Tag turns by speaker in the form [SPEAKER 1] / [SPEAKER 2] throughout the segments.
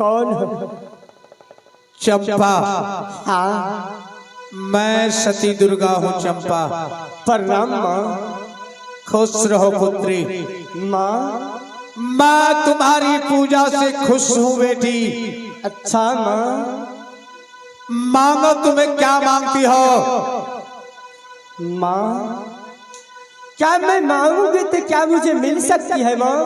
[SPEAKER 1] कौन हो?
[SPEAKER 2] चंपा।
[SPEAKER 1] हाँ
[SPEAKER 2] मैं सती दुर्गा हूँ चंपा।
[SPEAKER 1] प्रणाम माँ।
[SPEAKER 2] खुश रहो पुत्री।
[SPEAKER 1] माँ
[SPEAKER 2] मैं तुम्हारी पूजा से खुश हूँ बेटी।
[SPEAKER 1] अच्छा माँ।
[SPEAKER 2] मांगो, तुम्हें क्या मांगती हो?
[SPEAKER 1] माँ क्या मैं मांगूंगी तो क्या मुझे मिल सकती है माँ?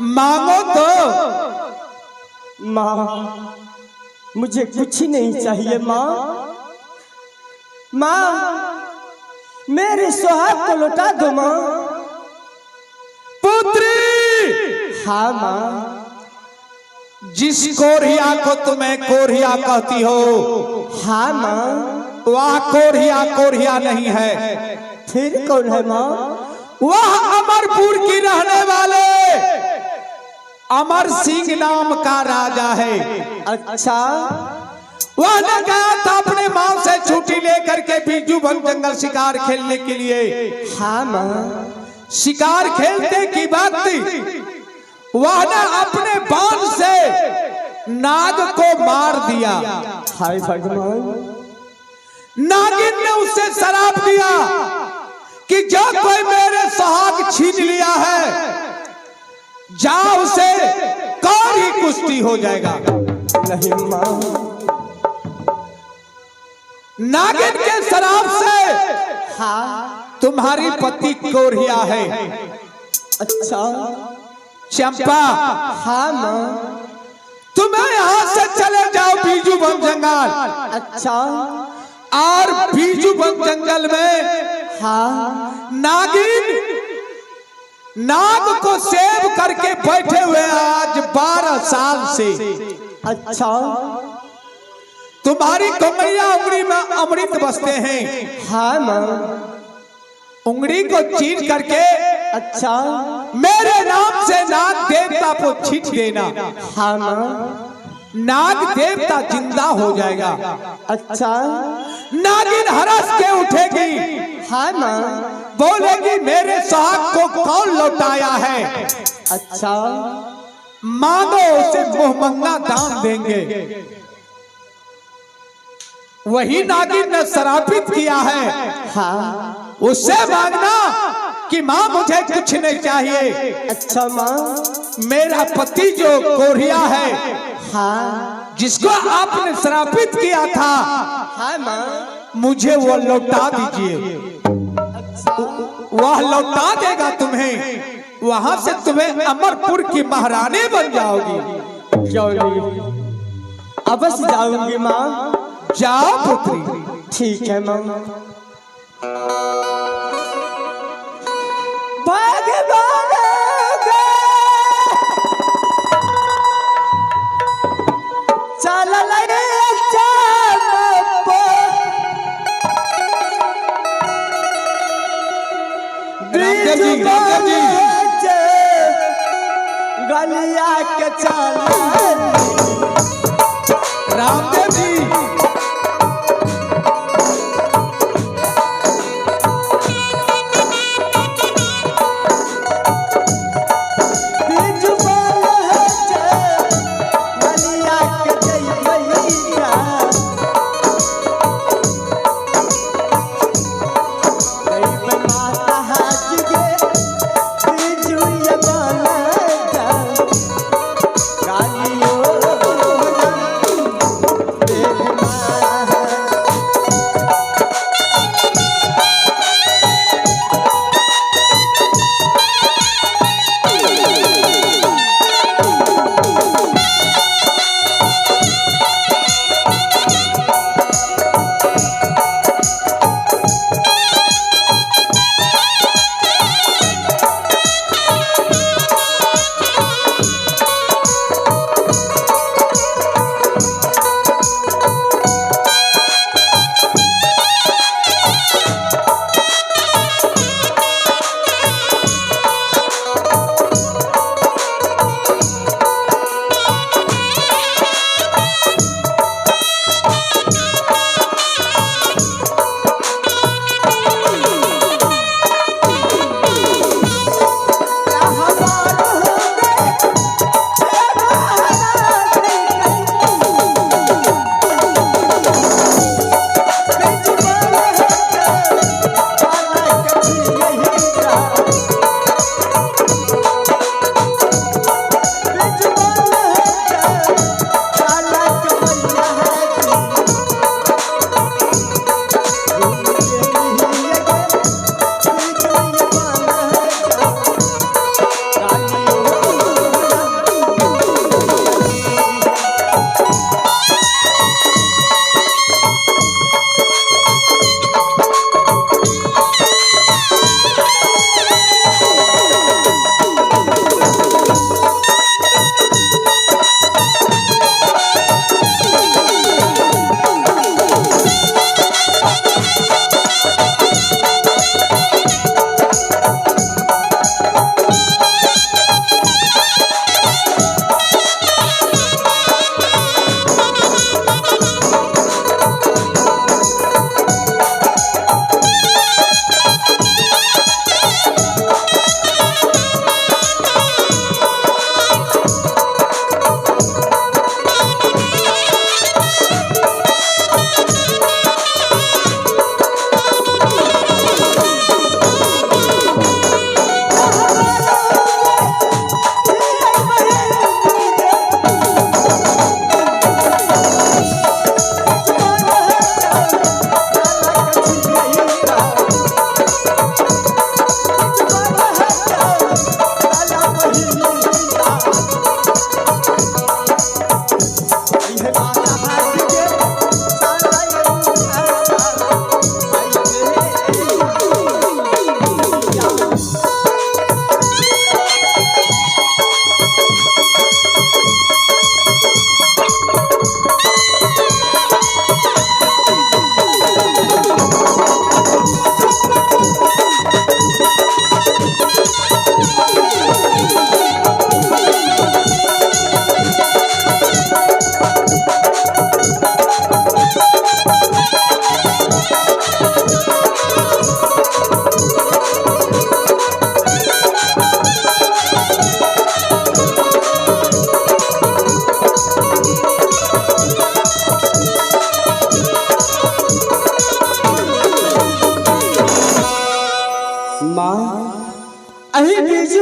[SPEAKER 2] मांगो तो।
[SPEAKER 1] माँ मुझे कुछ नहीं चाहिए माँ। माँ मेरे सुहाग को लौटा दो माँ।
[SPEAKER 2] पुत्री।
[SPEAKER 1] हाँ माँ।
[SPEAKER 2] जिस कोरिया को तुम्हें कोरिया कहती हो,
[SPEAKER 1] हाँ माँ।
[SPEAKER 2] वह कोरिया कोरिया नहीं है।
[SPEAKER 1] फिर कौन है माँ?
[SPEAKER 2] वह अमरपुर की रहने वाले अमर सिंह नाम का राजा है।
[SPEAKER 1] अच्छा।
[SPEAKER 2] वह ने गया था अपने माँ से छुट्टी लेकर के बीजू वन जंगल शिकार खेलने के लिए।
[SPEAKER 1] हाँ माँ।
[SPEAKER 2] शिकार खेलते की बात वह ने अपने बाण से नाग को मार दिया।
[SPEAKER 1] हाय भगवान।
[SPEAKER 2] नागिन ने उसे श्राप दिया कि जो कोई मेरे सुहाग छीन लिया है, जा उसे कारी कुश्ती हो जाएगा।
[SPEAKER 1] नहीं माँ।
[SPEAKER 2] नागिन के श्राप से
[SPEAKER 1] हाँ
[SPEAKER 2] तुम्हारी पति कोरिया है।
[SPEAKER 1] अच्छा।
[SPEAKER 2] चंपा।
[SPEAKER 1] हाँ माँ।
[SPEAKER 2] तुम्हें यहाँ से चले जाओ बीजू वन जंगल।
[SPEAKER 1] अच्छा।
[SPEAKER 2] और बीजू वन जंगल में
[SPEAKER 1] हाँ
[SPEAKER 2] नागिन नाग को सेव करके बैठे हुए आज 12 साल से।
[SPEAKER 1] अच्छा।
[SPEAKER 2] तुम्हारी कमरिया उंगली में अमृत बसते हैं।
[SPEAKER 1] हाँ माँ।
[SPEAKER 2] उंगली को चीर करके
[SPEAKER 1] अच्छा।
[SPEAKER 2] मेरे नाम से नाग देवता को छींच देना।
[SPEAKER 1] हाँ माँ।
[SPEAKER 2] नाग देवता जिंदा हो जाएगा।
[SPEAKER 1] अच्छा।
[SPEAKER 2] नागिन हरस के उठेगी।
[SPEAKER 1] हाँ माँ।
[SPEAKER 2] बोलेगी मेरे सुहाग को कौन लौटाया है?
[SPEAKER 1] अच्छा।
[SPEAKER 2] मांगो, उसे मुहमंगा दान देंगे। वही नागिन ने श्रापित किया है।
[SPEAKER 1] हाँ।
[SPEAKER 2] उससे मांगना कि माँ मुझे कुछ नहीं चाहिए।
[SPEAKER 1] अच्छा माँ।
[SPEAKER 2] मेरा पति जो कोरिया है,
[SPEAKER 1] हाँ।
[SPEAKER 2] जिसको आपने श्रापित किया था,
[SPEAKER 1] हाँ माँ।
[SPEAKER 2] मुझे वो लौटा दीजिए। वह लौटा देगा तुम्हें। वहां से तुम्हें अमरपुर की महारानी बन जाओगी।
[SPEAKER 1] क्यों नहीं, अवश्य जाऊंगी माँ।
[SPEAKER 2] जाओ पुत्री।
[SPEAKER 1] ठीक है माँ। भगवान चल गलिया के चल
[SPEAKER 2] रामदेव जी।
[SPEAKER 1] गाली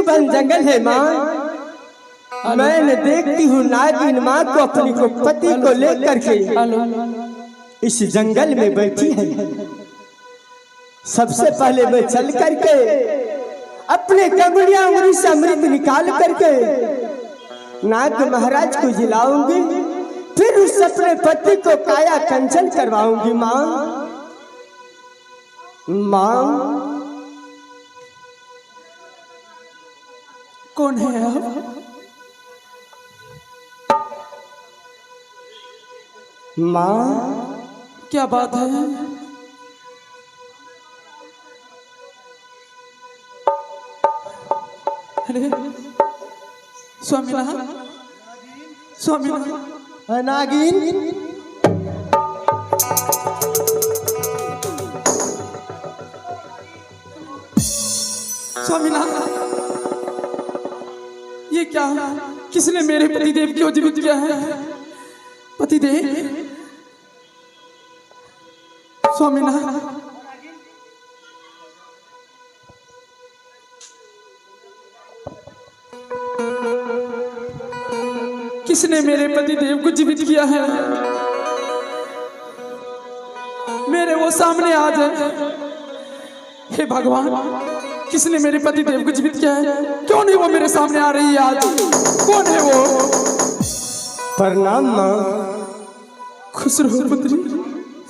[SPEAKER 1] बन जंगल है माँ। मैंने देखती हूँ नागिन माँ को अपनी को पति को लेकर के इस जंगल में बैठी है। सबसे पहले मैं चल करके अपने कंगुड़िया उंगली से अमृत निकाल करके नाग महाराज को जिलाऊंगी, फिर उस अपने पति को काया कंचन करवाऊंगी माँ। माँ
[SPEAKER 3] कौन है आप?
[SPEAKER 1] माँ
[SPEAKER 3] क्या बात है? अरे स्वामीनाथ, स्वामीनाथ,
[SPEAKER 1] नागिन
[SPEAKER 3] स्वामीनाथ, ये क्या? किसने मेरे पतिदेव को जीवित किया है? पतिदेव, स्वामीनाथ, किसने मेरे पतिदेव को जीवित किया है? मेरे वो सामने आ जाए। हे भगवान, किसने मेरे पतिदेव को जीवित किया है? क्यों नहीं वो मेरे सामने आ रही है आज? कौन है वो?
[SPEAKER 1] प्रणाम माँ।
[SPEAKER 3] खुश रहो पुत्री,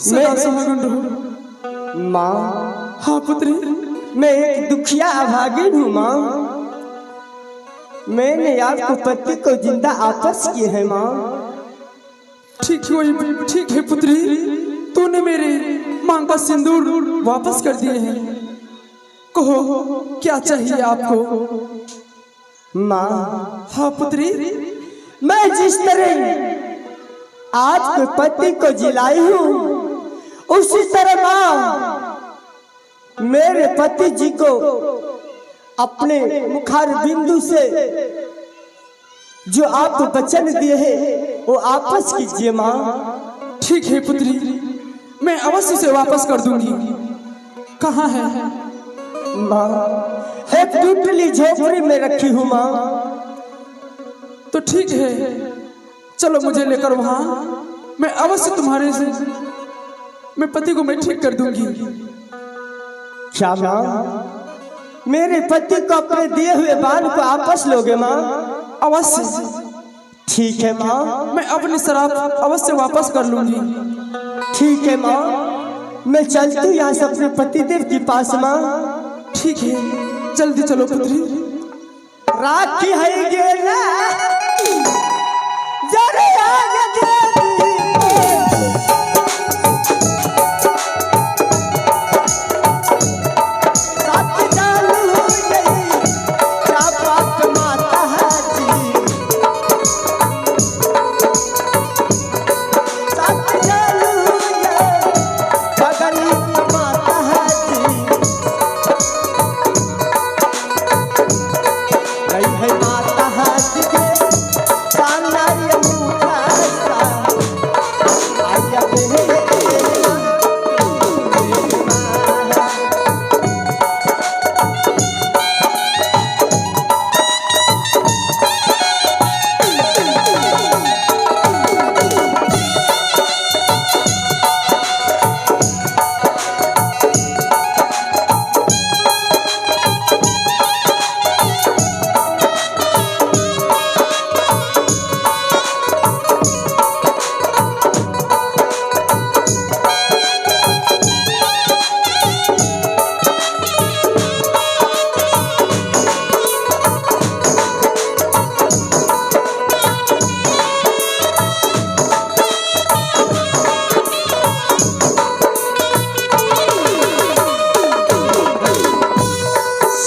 [SPEAKER 3] सदा सुहागन रहो।
[SPEAKER 1] माँ
[SPEAKER 3] हाँ पुत्री,
[SPEAKER 1] मैं एक दुखिया अभागिन हूँ माँ। मैंने आपको पति को जिंदा वापस किए हैं माँ।
[SPEAKER 3] ठीक है पुत्री, तूने मेरे मांग का सिंदूर वापस कर दिए हैं। कहो क्या चाहिए आपको?
[SPEAKER 1] माँ
[SPEAKER 3] हाँ पुत्री,
[SPEAKER 1] मैं जिस तरह आपके पति को जिलाई हूँ उसी तरह माँ मेरे पति जी को अपने मुखार बिंदु से जो आप वचन दिए हैं वो वापस कीजिए माँ।
[SPEAKER 3] ठीक है पुत्री, मैं अवश्य से वापस कर दूंगी। कहाँ है?
[SPEAKER 1] माँ एक टूटली झोपड़ी में रखी हूँ माँ।
[SPEAKER 3] तो ठीक है, चलो मुझे लेकर वहाँ। मैं अवश्य तुम्हारे से मैं पति को मैं ठीक कर दूंगी।
[SPEAKER 1] क्या माँ मेरे पति को अपने दिए हुए बाल को वापस लोगे माँ?
[SPEAKER 3] अवश्य।
[SPEAKER 1] ठीक है माँ,
[SPEAKER 3] मैं अपनी शराब अवश्य वापस कर लूंगी।
[SPEAKER 1] ठीक है माँ, मैं चलती हूँ यहाँ से अपने पतिदेव के पास माँ।
[SPEAKER 3] ठीक है, जल्दी चलो पुत्री।
[SPEAKER 1] राखी है गेला जरे आगे देवी साथ चालू गई क्या बात माता है जी। साथ चालू गई बगली माता है जी। गई है माता हाथ के सामना ये मुखा सा आया बेहना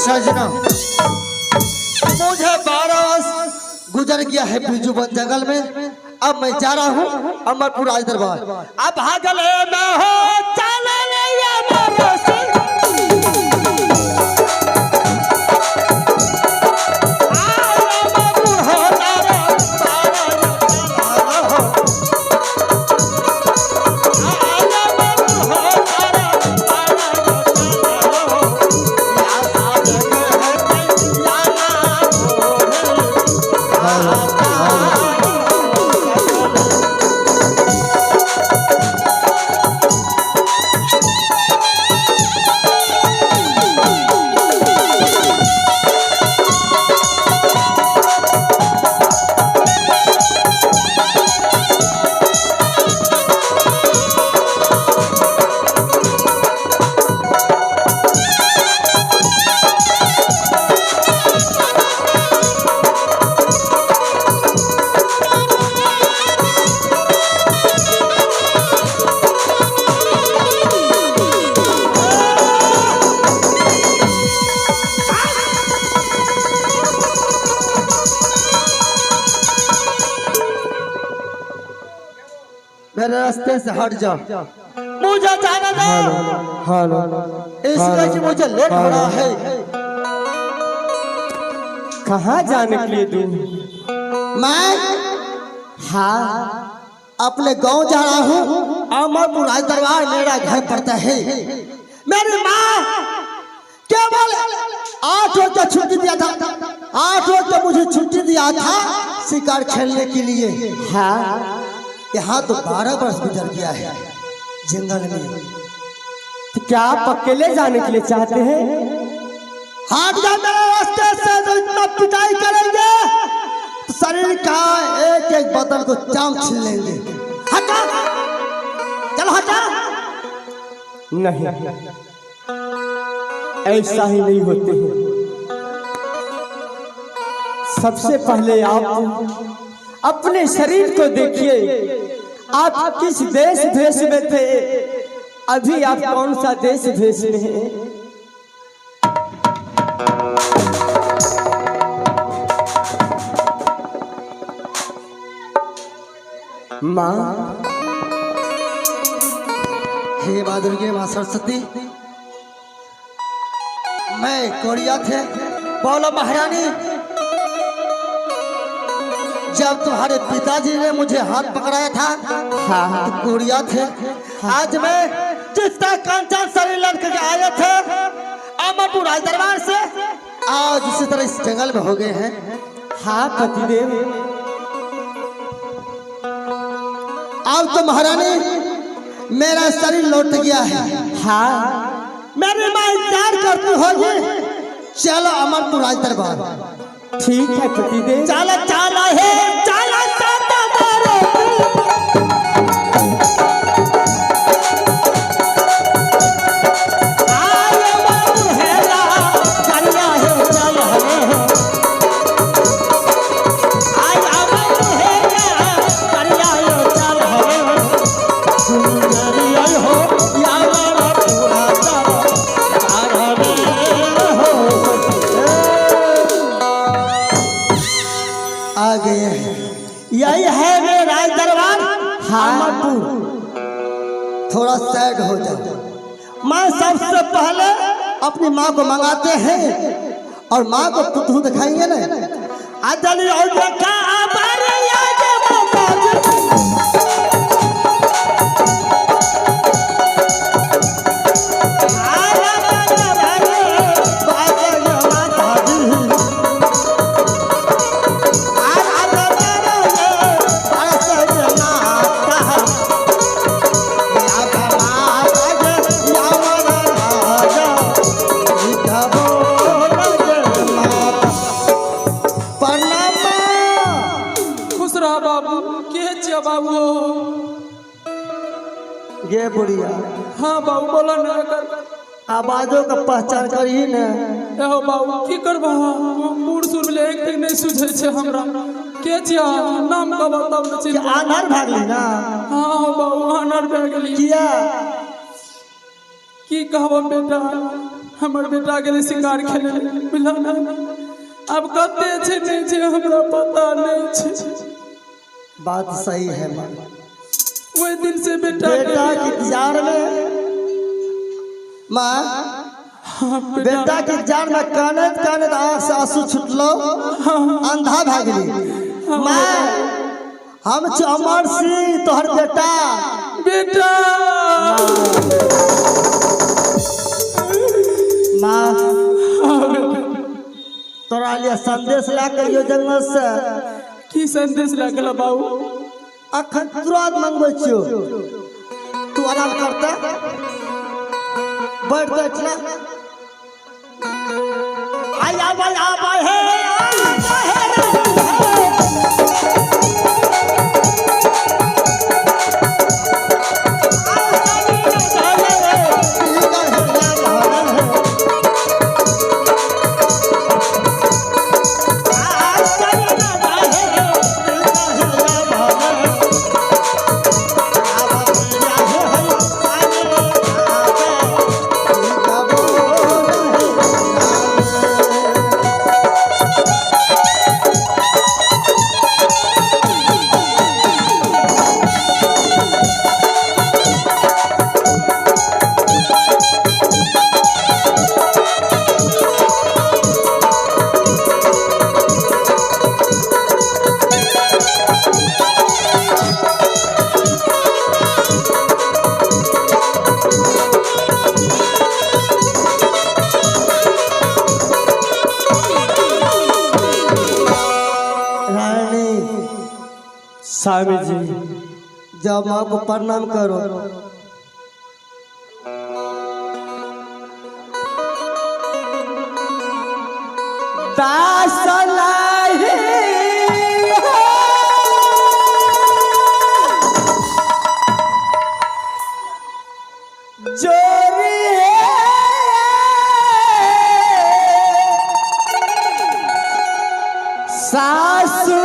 [SPEAKER 4] सजना, मुझे 12 वर्ष गुजर गया है बिरजू वन जंगल में। अब मैं जा रहा हूँ अमरपुर राज दरबार। अब भागले में हो चले मेरे रास्ते से हट जा, मुझे जाने दो।
[SPEAKER 1] हेलो
[SPEAKER 4] इसलिए कि मुझे लेट हो रहा है।
[SPEAKER 1] कहाँ जाने के लिए तू?
[SPEAKER 4] मैं
[SPEAKER 1] हाँ
[SPEAKER 4] अपने गांव जा रहा हूँ। अमरपुर राज दरबार मेरा घर पड़ता है। मेरी माँ केवल 8 रोज का छुट्टी दिया था, 8 रोज का मुझे छुट्टी दिया था शिकार खेलने के लिए।
[SPEAKER 1] हाँ
[SPEAKER 4] यहाँ तो 12 वर्ष गुजर गया है जंगल में।
[SPEAKER 1] तो क्या आप अकेले जाने के लिए चाहते हैं?
[SPEAKER 4] हट जा मेरे रास्ते से, जो इतना पिटाई करेंगे तो शरीर का एक एक बदन को चाम छीन लेंगे। हटा, चलो हटा।
[SPEAKER 1] नहीं, ऐसा ही नहीं होते हैं। सबसे पहले आप अपने शरीर को देखिए, आप किस देश भेष में थे, अभी आप कौन सा देश भेष में हैं? माँ,
[SPEAKER 4] हे माँ दुर्गे, माँ सरस्वती, मैं कोरिया थे। बोलो महारानी, जब तुम्हारे पिताजी ने मुझे हाथ पकड़ाया था
[SPEAKER 1] हाँ
[SPEAKER 4] तो कोरिया थे। आज मैं जिस तरह कंचन शरीर लड़के के आए थे अमरपुर राज दरबार से, आज उसी तरह इस जंगल में हो गए हैं।
[SPEAKER 1] हाँ पतिदेव,
[SPEAKER 4] अब तो महारानी मेरा शरीर लौट गया है।
[SPEAKER 1] हाँ
[SPEAKER 4] मेरी माँ इंतजार करती होगी। चलो अमरपुर राज दरबार।
[SPEAKER 1] ठीक है पतिदेव।
[SPEAKER 4] चलो चलो हे चलो चलो मारो। आये बाबू हेला करिया हे चलो हे। आये बाबू हेला करिया हे चलो हे। सुंदरिया हो या मारा पूरा चलो आरामे हो। आ गए हैं, यही है मेरे राज दरबार अमरपुर। थोड़ा सैड हो जाओ। मैं सबसे पहले अपनी माँ को मंगाते हैं और माँ को पुतहू दिखाएंगे ना। अदली और देखा हमारे याद बाबू। ये बुढ़िया,
[SPEAKER 3] हाँ बाबू बोला ना कर।
[SPEAKER 4] आवाजों का पहचान करी न।
[SPEAKER 3] एहो बाबू की करबा, बूढ़ सुर ले एक तक नहीं सुझे छे हमरा। के छिया नाम का बताओ न छी।
[SPEAKER 4] आनर भागली ना।
[SPEAKER 3] हाँ बाबू आनर भागली।
[SPEAKER 4] किया
[SPEAKER 3] की कहबो बेटा, हमर बेटा गेले शिकार खेले मिलाना। अब कते छे नहीं छे हमरा पता नहीं छे।
[SPEAKER 4] बात सही है माँ।
[SPEAKER 3] वही दिन से बेटा
[SPEAKER 4] की इंतजार में माँ,
[SPEAKER 3] हाँ,
[SPEAKER 4] बेटा की इंतजार में कानत कानत आँख से आंसू छुटलो, अंधा भागली। माँ हम अमर सिंह तोहर बेटा।
[SPEAKER 3] बेटा
[SPEAKER 4] माँ तोरा लिए संदेश लाकर यो जंगल से।
[SPEAKER 3] की संदेश लागल बाबू?
[SPEAKER 4] अखन तुरंत मंगबै छियो। तू आराम करता बैठ बैठना। आया है
[SPEAKER 1] स्वामी जी
[SPEAKER 4] जाओ माँ को प्रणाम करो।
[SPEAKER 1] सासू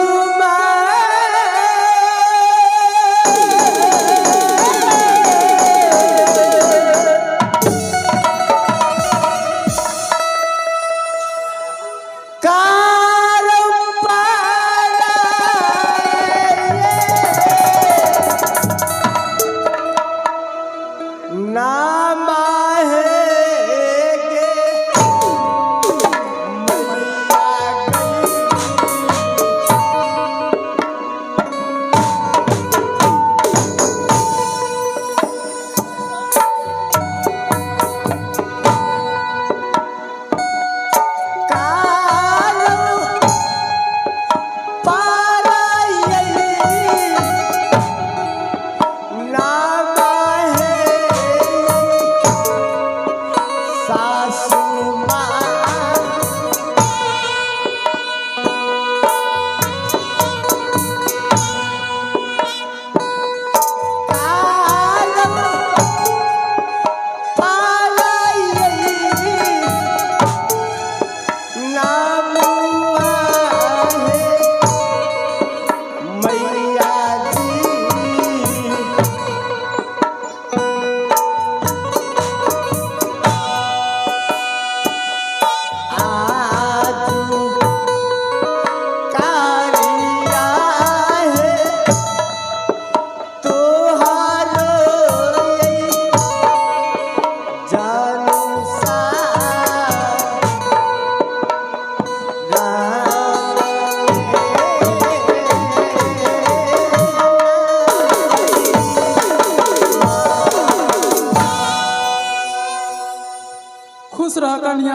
[SPEAKER 3] खुश रह कन्या।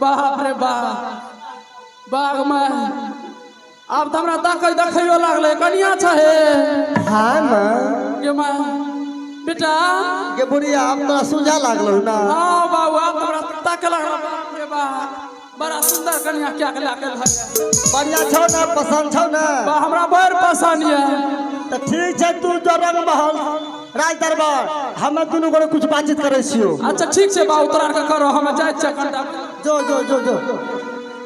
[SPEAKER 3] बाप रे बाग में अब तो हमरा ताकत देखियो लागले कन्या छे।
[SPEAKER 1] हाँ माँ
[SPEAKER 3] ये माँ बेटा
[SPEAKER 4] के बुढ़िया अब तो सुझा लागलो ना।
[SPEAKER 3] हाँ बाबू अब हमरा ताकत लागल। बाप रे बा बड़ा सुंदर कन्या क्या के लागल है।
[SPEAKER 4] बढ़िया छौ ना, पसंद छौ ना?
[SPEAKER 3] बा हमरा बड़ पसंद है।
[SPEAKER 4] तो ठीक है, तू जो रंग महल राज दरबार हमें दोनों को कुछ बातचीत करे छियो।
[SPEAKER 3] अच्छा ठीक है बा उतरार के करो हम जाय छ कंडा।
[SPEAKER 4] जो जो जो जो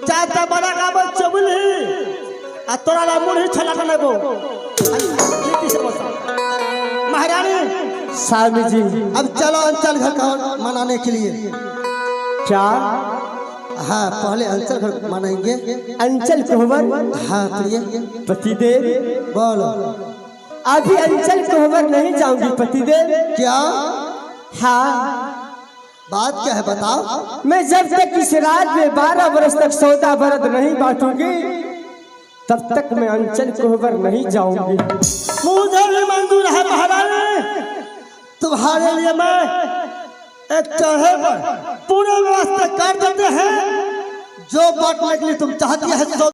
[SPEAKER 4] चाहे त बड़ा काबल चबुल ही आ तोरा ला मुड़ी छला लेबो। ठीक से बस महारानी।
[SPEAKER 1] स्वामी जी
[SPEAKER 4] अब चलो अंचल घर का मनाने के लिए।
[SPEAKER 1] क्या?
[SPEAKER 4] हाँ पहले अंचल घर मनाएंगे।
[SPEAKER 1] अंचल कोहबर?
[SPEAKER 4] हाँ प्रिय
[SPEAKER 1] पतिदेव
[SPEAKER 4] बोलो।
[SPEAKER 1] अभी अंचल कोहबर नहीं जाऊंगी पतिदेव।
[SPEAKER 4] क्या?
[SPEAKER 1] हाँ
[SPEAKER 4] बात क्या है बताओ।
[SPEAKER 1] मैं जब तक इस राज में 12 वर्ष तक सौदा बरद नहीं बांटूंगी तब तक मैं अंचल कोहबर नहीं जाऊंगी।
[SPEAKER 4] मुझे भी मंजूर है महारानी। तुम्हारे लिए मैं एक चढ़े पर पूरे व्यवस्था कर देते हैं। जो बांटने के लिए तुम चाहती है